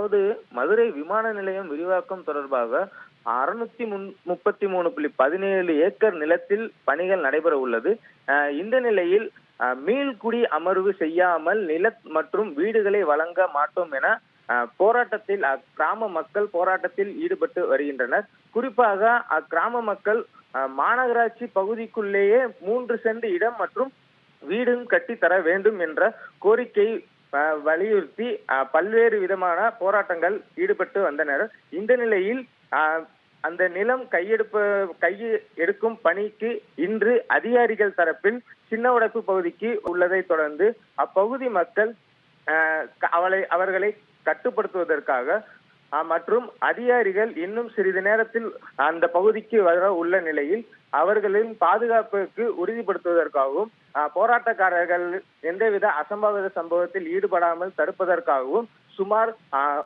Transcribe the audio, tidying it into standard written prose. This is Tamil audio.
அதாவது மதுரை விமான நிலையம் விரிவாக்கம் தொடர்பாக 633.17 ஏக்கர் நிலத்தில் பணிகள் நடைபெற உள்ளது. இந்த நிலையில் மீள்குடி அமர்வு செய்யாமல் நில மற்றும் வீடுகளை வழங்க மாட்டோம் என போராட்டத்தில் அக்கிராம மக்கள் போராட்டத்தில் ஈடுபட்டு வருகின்றனர். குறிப்பாக அக்கிராம மக்கள் மாநகராட்சி பகுதிக்குள்ளேயே 3 சென்ட் இடம் மற்றும் வீடும் கட்டித்தர வேண்டும் என்ற கோரிக்கை வலியுறுத்தி பல்வேறு விதமான போராட்டங்கள் ஈடுபட்டு வந்தனர். இந்த நிலையில் அந்த நிலம் கையெடுக்கும் பணிக்கு இன்று அதிகாரிகள் தரப்பில் சின்ன உடைப்பு பகுதிக்கு உள்ளதை தொடர்ந்து அப்பகுதி மக்கள் அவர்களை கட்டுப்படுத்துவதற்காக மற்றும் அதிகாரிகள் இன்னும் சிறிது நேரத்தில் அந்த பகுதிக்கு வர உள்ள நிலையில் அவர்களின் பாதுகாப்புக்கு உறுதிப்படுத்துவதற்காகவும் போராட்டக்காரர்கள் எந்தவித அசம்பாவித சம்பவத்தில் ஈடுபடாமல் தடுப்பதற்காகவும் சுமார்